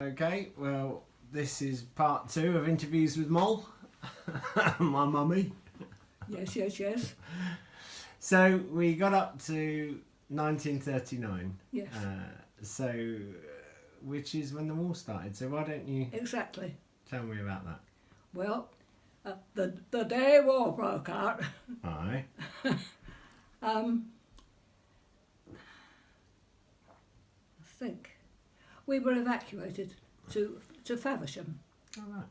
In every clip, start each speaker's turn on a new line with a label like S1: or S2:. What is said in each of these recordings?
S1: Okay, well, this is part 2 of interviews with Moll, my mummy.
S2: Yes.
S1: So we got up to 1939.
S2: Yes.
S1: Which is when the war started. So why don't you
S2: Exactly.
S1: tell me about that?
S2: Well, the day war broke out.
S1: Aye.
S2: I think we were evacuated to Faversham,
S1: All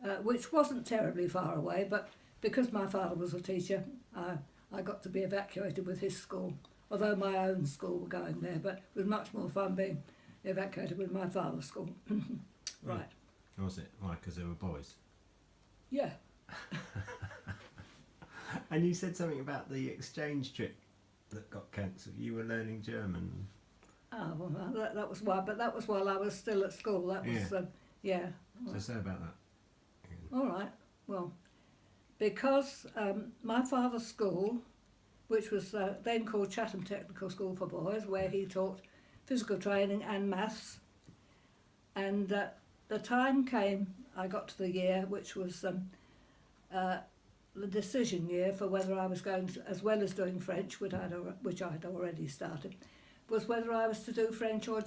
S1: right.
S2: which wasn't terribly far away, but because my father was a teacher, I got to be evacuated with his school, although my own school were going there, but it was much more fun being evacuated with my father's school. Right.
S1: Was it? Why? Because they were boys.
S2: Yeah.
S1: And you said something about the exchange trip that got cancelled. You were learning German.
S2: Oh, well, that was why, but that was while I was still at school. That was, yeah.
S1: So say about that.
S2: All right. Well, because my father's school, which was then called Chatham Technical School for Boys, where he taught physical training and maths, and the time came, I got to the year, which was the decision year for whether I was going to, as well as doing French, which I'd already started, was whether I was to do French or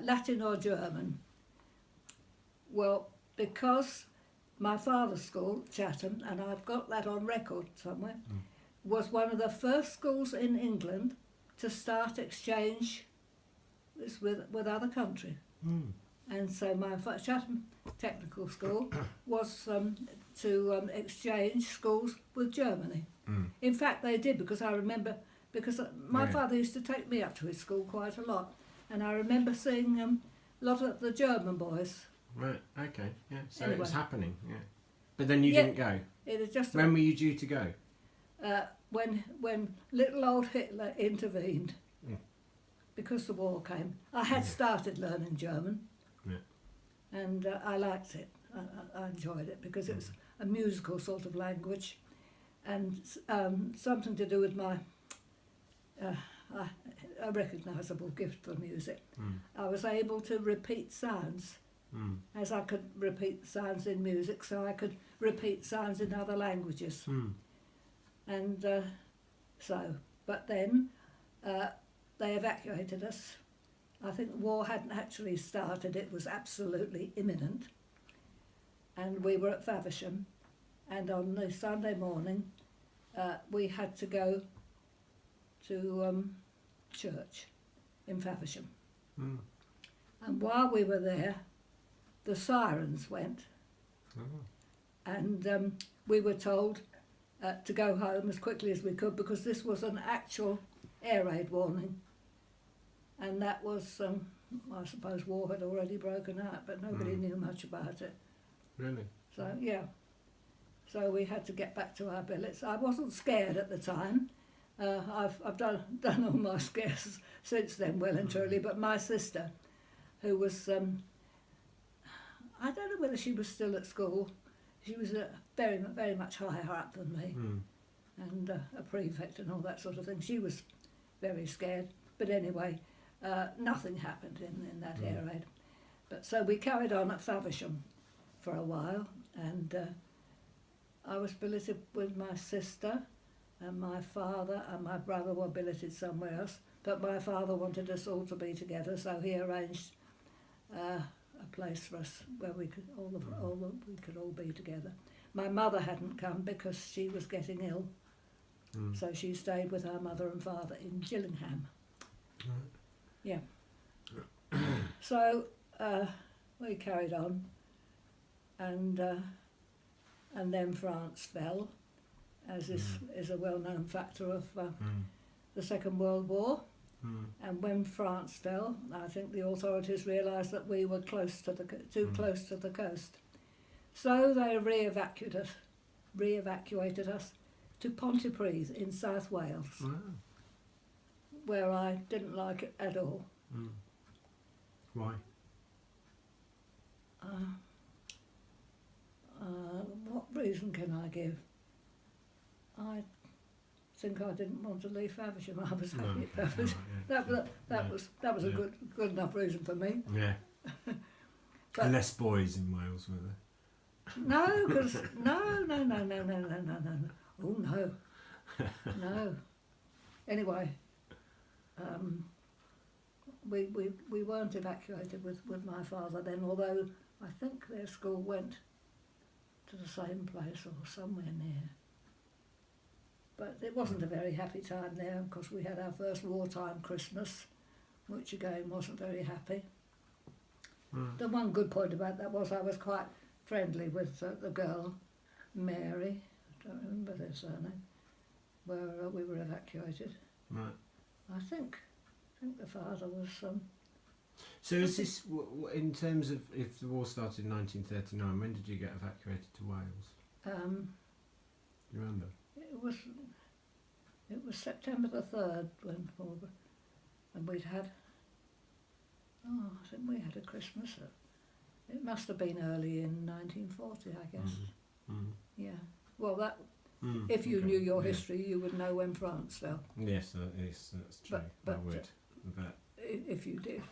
S2: Latin or German. Well, because my father's school, Chatham, and I've got that on record somewhere, was one of the first schools in England to start exchange with other countries. And so my Chatham Technical School was to exchange schools with Germany. In fact, they did, because I remember, because my father used to take me up to his school quite a lot, and I remember seeing a lot of the German boys.
S1: Right, okay, yeah. So
S2: Anyway.
S1: It was happening, yeah. But then you didn't go.
S2: It was just
S1: When were you due to go?
S2: when little old Hitler intervened, because the war came. I had started learning German, and I liked it. I enjoyed it because it was a musical sort of language, and something to do with my a recognisable gift for music. I was able to repeat sounds, as I could repeat sounds in music, so I could repeat sounds in other languages. And but then they evacuated us. I think the war hadn't actually started, it was absolutely imminent. And we were at Faversham, and on the Sunday morning we had to go to church in Faversham. And while we were there, the sirens went, and we were told to go home as quickly as we could, because this was an actual air raid warning. And that was, I suppose war had already broken out, but nobody knew much about it.
S1: Really?
S2: So, yeah. So we had to get back to our billets. I wasn't scared at the time. I've done all my scares since then, well and truly, but my sister, who was, I don't know whether she was still at school. She was very, very much higher up than me, and a prefect and all that sort of thing. She was very scared. But anyway, nothing happened in that air raid. But so we carried on at Faversham for a while, and I was billeted with my sister, and my father and my brother were billeted somewhere else. But my father wanted us all to be together, so he arranged a place for us where we could we could all be together. My mother hadn't come because she was getting ill, so she stayed with her mother and father in Gillingham. Yeah. So we carried on, and then France fell, as is a well-known factor of the Second World War. And when France fell, I think the authorities realised that we were close to too close to the coast. So they re-evacuated us to Pontypridd in South Wales, where I didn't like it at all.
S1: Why?
S2: What reason can I give? think I didn't want to leave Faversham. I was
S1: No,
S2: happy
S1: okay,
S2: at Faversham.
S1: alright, yeah.
S2: That was a
S1: Yeah.
S2: good enough reason for me.
S1: Yeah.
S2: But-
S1: Less boys in Wales, were there?
S2: No, because no. Oh no, no. Anyway, we weren't evacuated with my father then, although I think their school went to the same place or somewhere near. But it wasn't a very happy time there because we had our first wartime Christmas, which again wasn't very happy.
S1: Mm.
S2: The one good point about that was I was quite friendly with the girl, Mary, I don't remember their surname, where we were evacuated.
S1: Right.
S2: I think the father was
S1: So is this, in terms of, if the war started in 1939, when did you get evacuated to Wales?
S2: um,
S1: Do you remember?
S2: it was September the 3rd when and we'd had I think we had a Christmas. It must have been early in 1940, I guess.
S1: Mm.
S2: Yeah. Well, that
S1: Mm.
S2: if you
S1: Okay.
S2: knew your
S1: Yeah.
S2: history, you would know when France fell.
S1: Yes, that's true.
S2: But,
S1: I would. But
S2: If you did,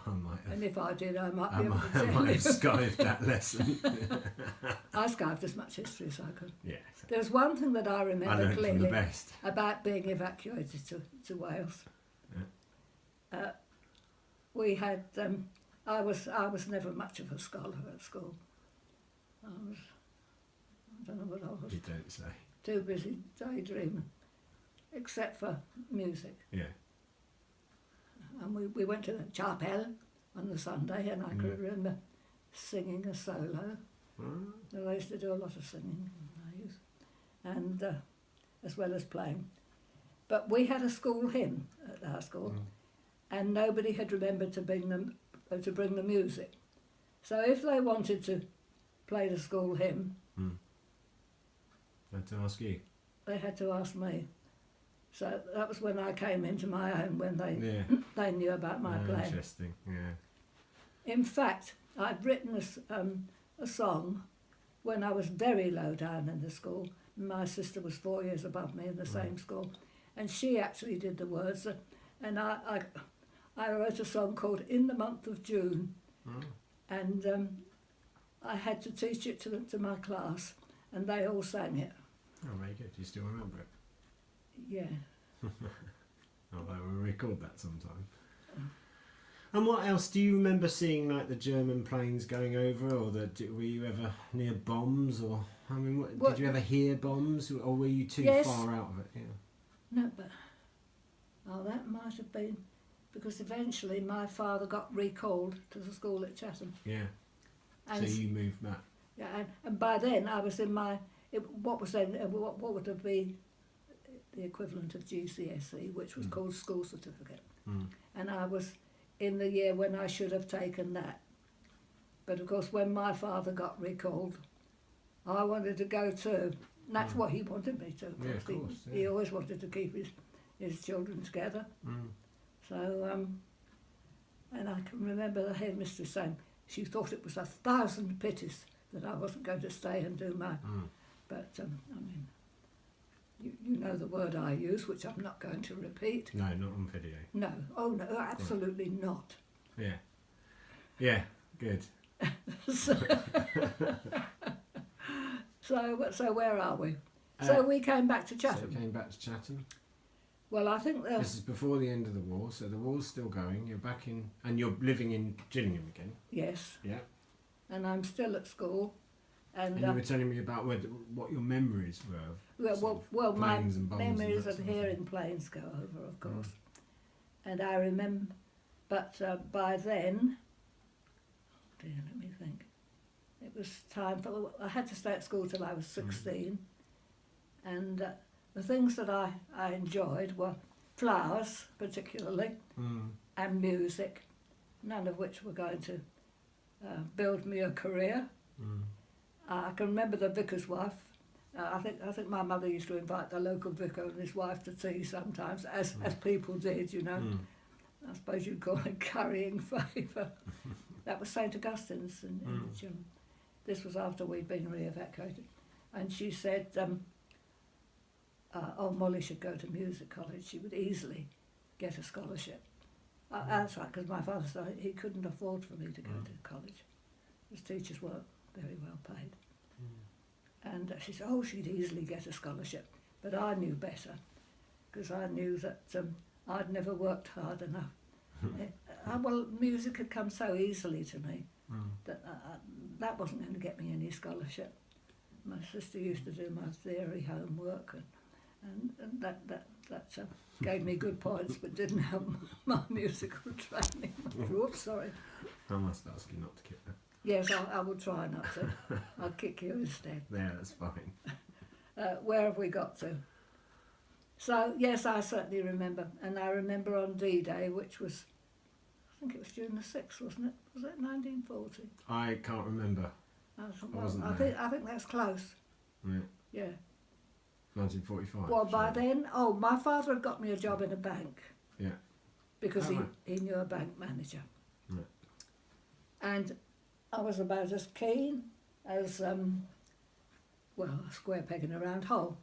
S1: I might have.
S2: and if I did, I might
S1: I
S2: be able
S1: might,
S2: to
S1: I
S2: tell
S1: might
S2: you.
S1: have skived that lesson.
S2: I skived as much history as I could.
S1: Yeah.
S2: There's one thing that I
S1: I
S2: remember
S1: learned from the
S2: clearly
S1: best.
S2: about being evacuated to Wales.
S1: Yeah.
S2: We had. I was never much of a scholar at school. I don't know what I was.
S1: You don't say.
S2: Too busy daydreaming, except for music.
S1: Yeah.
S2: And we went to the chapel on the Sunday, and I can remember singing a solo.
S1: Mm.
S2: I used to do a lot of singing in my youth, and as well as playing. But we had a school hymn at our school, and nobody had remembered to bring the music. So if they wanted to play the school hymn,
S1: I had to ask you.
S2: they had to ask me. So that was when I came into my own, when
S1: Yeah.
S2: they knew about my playing.
S1: Interesting. Yeah.
S2: In fact, I'd written a song when I was very low down in the school. My sister was 4 years above me in the same school, and she actually did the words. And I wrote a song called "In the Month of June," and I had to teach it to my class, and they all sang it.
S1: Oh, very good. You still remember it?
S2: Yeah.
S1: Although we'll record that sometime. And what else? Do you remember seeing, like, the German planes going over, or were you ever near bombs, or I mean, did you ever hear bombs, or were you too
S2: Yes.
S1: far out of it? Yeah.
S2: No, but that might have been because eventually my father got recalled to the school at Chatham.
S1: Yeah.
S2: And
S1: So you moved back.
S2: yeah, and by then I was in what would have been the equivalent of GCSE, which was called school certificate, and I was in the year when I should have taken that. But of course, when my father got recalled, I wanted to go too. And that's what he wanted me to.
S1: Yeah, of course,
S2: He
S1: yeah.
S2: always wanted to keep his children together. So, and I can remember the headmistress saying she thought it was 1,000 pities that I wasn't going to stay and do my. But I mean, you know the word I use, which I'm not going to repeat.
S1: No, not on video.
S2: No, oh no, absolutely not.
S1: Yeah. Yeah. Good.
S2: So where are we? So we came back to
S1: So
S2: Chatham.
S1: you came back to Chatham.
S2: Well, I think
S1: This is before the end of the war, so the war's still going. You're back in, and you're living in Gillingham again.
S2: yes,
S1: Yeah.
S2: and I'm still at school, and
S1: And you were telling me about what your memories were. Of
S2: my
S1: planes and bombs and
S2: memories
S1: that
S2: of
S1: sort of
S2: hearing
S1: thing.
S2: planes go over, of course, and I remember. But by then, dear, let me think. It was time for. I had to stay at school till I was 16, and the things that I enjoyed were flowers, particularly, and music, none of which were going to build me a career. I can remember the vicar's wife. I think my mother used to invite the local vicar and his wife to tea sometimes, as people did, you know. I suppose you'd call it currying favour. That was St Augustine's in Gillingham. This was after we'd been re-evacuated. And she said, Molly should go to music college. She would easily get a scholarship. That's right, because my father said he couldn't afford for me to go to college. His teachers weren't very well paid. And she said, oh, she'd easily get a scholarship. But I knew better, because I knew that I'd never worked hard enough. Well, music had come so easily to me that that wasn't going to get me any scholarship. My sister used to do my theory homework, and that gave me good points, but didn't help my musical training. Oops, sorry.
S1: I must ask you not to kick that.
S2: Yes, I will try not to. I'll kick you instead.
S1: Yeah, that's fine.
S2: Where have we got to? So, yes, I certainly remember. And I remember on D-Day, which was, I think it was June the 6th, wasn't it? Was it 1940?
S1: I can't remember.
S2: I think that's close. Yeah.
S1: 1945.
S2: Well, by then, my father had got me a job in a bank.
S1: Yeah.
S2: Because he knew a bank manager.
S1: Right.
S2: And I was about as keen as, a square peg in a round hole.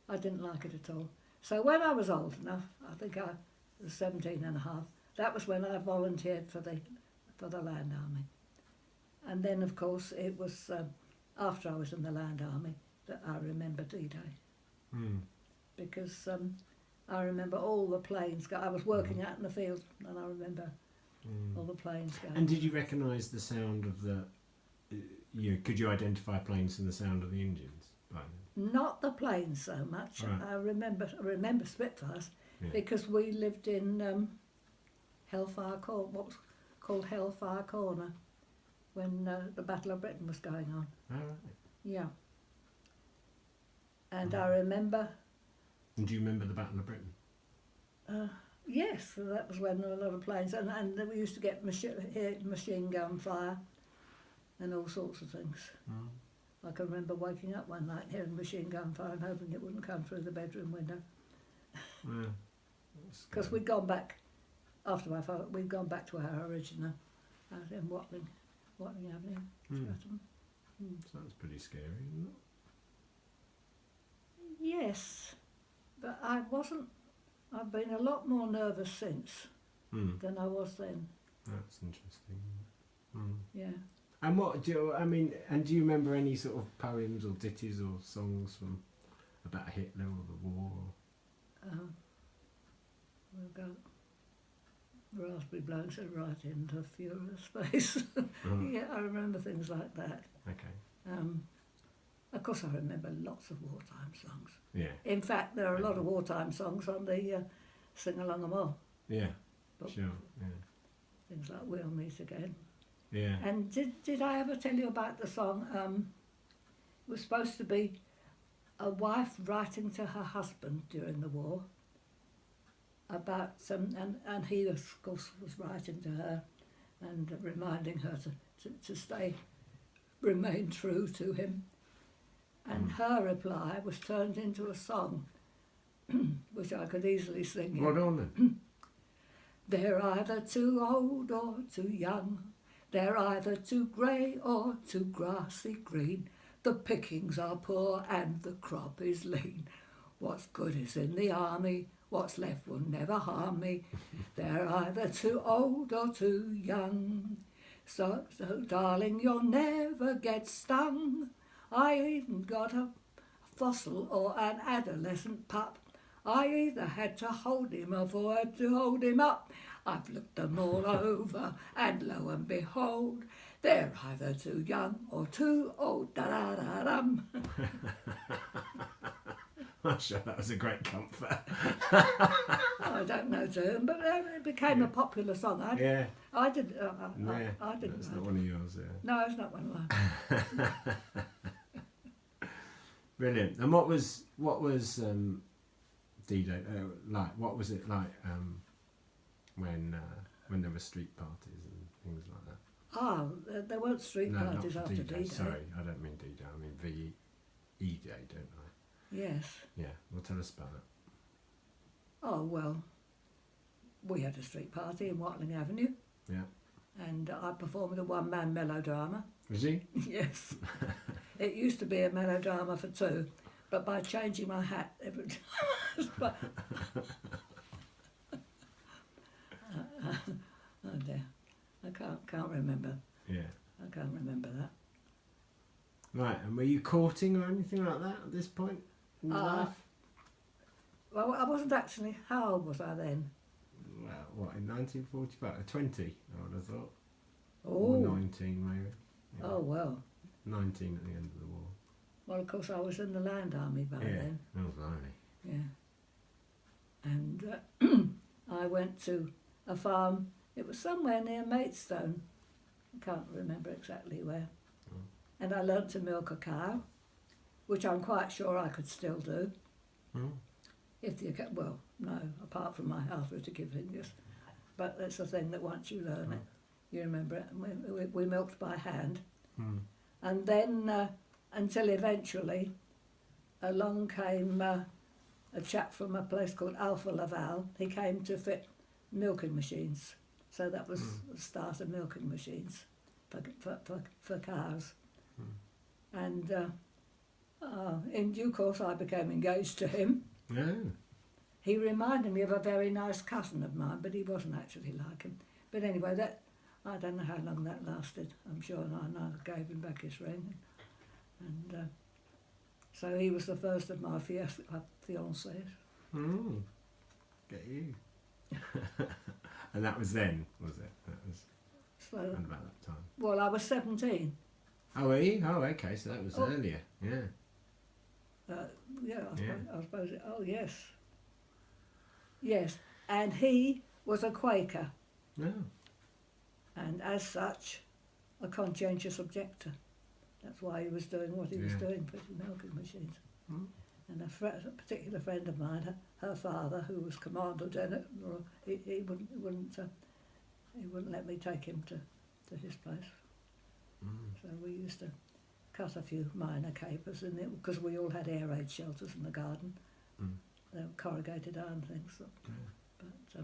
S2: I didn't like it at all. So when I was old enough, I think I was 17 and a half, that was when I volunteered for the Land Army. And then, of course, it was after I was in the Land Army that I remember D-Day. Because I remember all the planes. I was working out in the field, and I remember all the planes going.
S1: And did you recognise the sound of the... could you identify planes from the sound of the engines?
S2: Not the planes so much.
S1: Right.
S2: I remember Spitfires because we lived in Hellfire Corner, what was called Hellfire Corner, when the Battle of Britain was going on.
S1: Oh, right.
S2: Yeah. And I remember...
S1: And do you remember the Battle of Britain?
S2: Yes, that was when there were a lot of planes, and we used to get machine gun fire and all sorts of things. I can remember waking up one night hearing machine gun fire and hoping it wouldn't come through the bedroom window. Because we'd gone back, after my father, we'd gone back to our original out in Watling Avenue, Streatham.
S1: So that's pretty scary, isn't it?
S2: Yes, but I've been a lot more nervous since than I was then.
S1: That's interesting.
S2: Yeah.
S1: And do you remember any sort of poems or ditties or songs from about Hitler or the war?
S2: We've got Raspberry Blokes at right into furious face. Yeah, I remember things like that.
S1: Okay.
S2: Of course, I remember lots of wartime songs.
S1: Yeah.
S2: In fact, there are a lot of wartime songs on the Sing Along 'Em All.
S1: Yeah.
S2: But
S1: Sure. Yeah.
S2: things like We'll Meet Again.
S1: Yeah.
S2: And did I ever tell you about the song? It was supposed to be a wife writing to her husband during the war about and he of course was writing to her and reminding her to remain true to him. And her reply was turned into a song, which I could easily sing.
S1: What on then?
S2: They're either too old or too young. They're either too grey or too grassy green. The pickings are poor and the crop is lean. What's good is in the army, what's left will never harm me. They're either too old or too young. So darling, you'll never get stung. I even got a fossil or an adolescent pup. I either had to hold him or I had to hold him up. I've looked them all over, and lo and behold, they're either too young or too old. Da-da-da-dum.
S1: I'm sure that was a great comfort.
S2: I don't know to whom, but it became a popular song. I didn't.
S1: I
S2: That's
S1: not one of yours, yeah.
S2: No, it's not one of mine.
S1: Brilliant. And what was D-Day like? What was it like when there were street parties and things like that?
S2: There weren't street parties
S1: not for
S2: after
S1: D-Day.
S2: D-Day.
S1: Sorry, I don't mean D-Day. I mean VE-Day, don't I?
S2: Yes.
S1: Yeah. Well, tell us about it.
S2: Oh, well, we had a street party in Watling Avenue.
S1: Yeah.
S2: And I performed a one-man melodrama.
S1: Was he?
S2: Yes. It used to be a melodrama for two, but by changing my hat every time. But, oh dear, I can't remember.
S1: Yeah.
S2: I can't remember that.
S1: Right, and were you courting or anything like that at this point in your life?
S2: Well, I wasn't actually. How old was I then?
S1: Well, what, in 1945? 20, I would have thought.
S2: Oh,
S1: Or 19 maybe. Yeah.
S2: oh well.
S1: 19 at the end of the war.
S2: Well, of course, I was in the Land Army by then.
S1: Oh, blimey.
S2: Yeah. And I went to a farm. It was somewhere near Maidstone. I can't remember exactly where.
S1: Oh.
S2: And I learnt to milk a cow, which I'm quite sure I could still do.
S1: Oh.
S2: If you can, well, no, apart from my arthritic fingers. But that's the thing that once you learn it, you remember it. And we milked by hand.
S1: Hmm.
S2: And then until eventually along came a chap from a place called Alpha Laval. He came to fit milking machines. So that was the start of milking machines for cows. And in due course I became engaged to him.
S1: Yeah.
S2: He reminded me of a very nice cousin of mine, but he wasn't actually like him. But anyway, that I don't know how long that lasted. I'm sure I gave him back his ring. And so he was the first of my fiancés.
S1: Mm. Get you. And that was then, was it? That was
S2: So,
S1: around about that time.
S2: well, I was 17.
S1: Oh, were you? Oh, okay, so that was earlier. Yeah.
S2: Yeah, I suppose. Oh, yes. Yes, and he was a Quaker,
S1: No.
S2: and as such, a conscientious objector. That's why he was doing what he was doing, fitting milking machines.
S1: Mm.
S2: And a particular friend of mine, her father, who was Commander General, he wouldn't let me take him to his place.
S1: Mm.
S2: So we used to cut a few minor capers in it because we all had air raid shelters in the garden.
S1: Mm.
S2: They were corrugated iron things.
S1: Yeah.
S2: But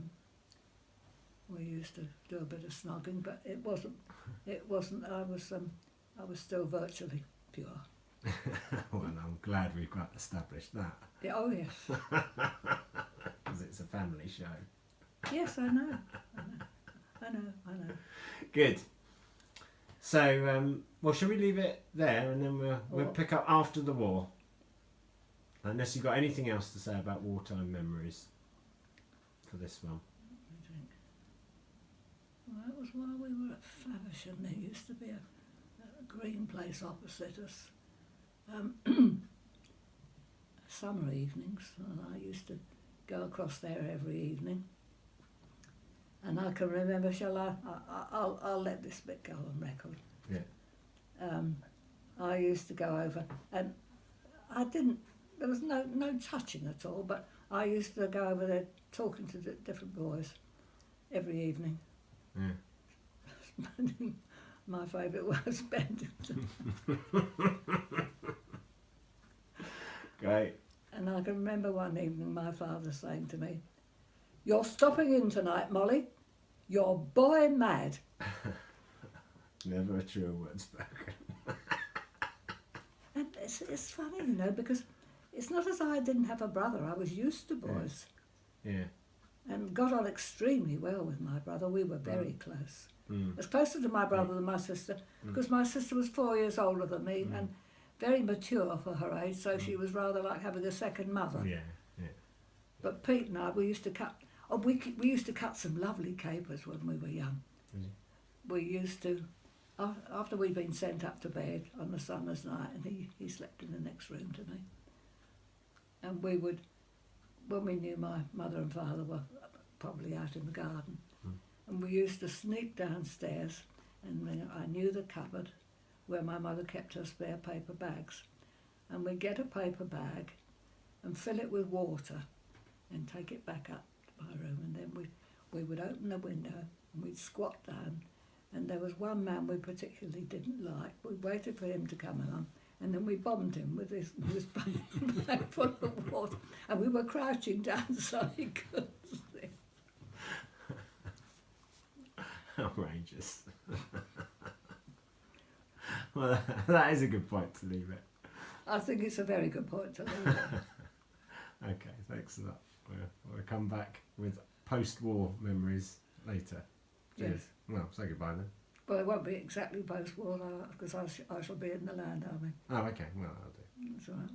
S2: we used to do a bit of snogging, but it wasn't. I was still virtually pure.
S1: Well, I'm glad we've got established that.
S2: Yeah, oh yes,
S1: Because it's a family show.
S2: yes, I know. I know.
S1: Good. So, well, shall we leave it there and then we'll pick up after the war? Unless you've got anything else to say about wartime memories for this one.
S2: Well, that was while we were at Faversham. There used to be a green place opposite us. Summer evenings, and I used to go across there every evening. And I can remember, I'll let this bit go on record.
S1: Yeah.
S2: I used to go over, and there was no touching at all, but I used to go over there talking to different boys every evening.
S1: Yeah.
S2: My favourite was Bennington.
S1: Great.
S2: And I can remember one evening my father saying to me, "You're stopping in tonight, Molly. You're boy mad."
S1: Never a true word spoken.
S2: And it's funny, you know, because it's not as though I didn't have a brother. I was used to boys.
S1: Yeah.
S2: And got on extremely well with my brother. We were very close. As closer to my brother than my sister, because my sister was 4 years older than me and very mature for her age, so she was rather like having a second mother.
S1: Yeah. Yeah.
S2: But Pete and I, we used to cut. Oh, we used to cut some lovely capers when we were young. We used to, after we'd been sent up to bed on a summer's night, and he slept in the next room to me. And we would, when we knew my mother and father were probably out in the garden, and we used to sneak downstairs, and I knew the cupboard where my mother kept her spare paper bags, and we'd get a paper bag and fill it with water and take it back up to my room, and then we would open the window and we'd squat down, and there was one man we particularly didn't like. We waited for him to come along, and then we bombed him with his bag full of water, and we were crouching down so he couldn't see.
S1: Outrageous. Well, that is a good point to leave it.
S2: I think it's a very good point to leave it.
S1: Okay, thanks a lot. We'll come back with post-war memories later. Cheers.
S2: Yes.
S1: Well, say goodbye then.
S2: Well, it won't be exactly post-war because I shall be in the Land Army.
S1: Oh, okay. Well, I'll do.
S2: That's all right.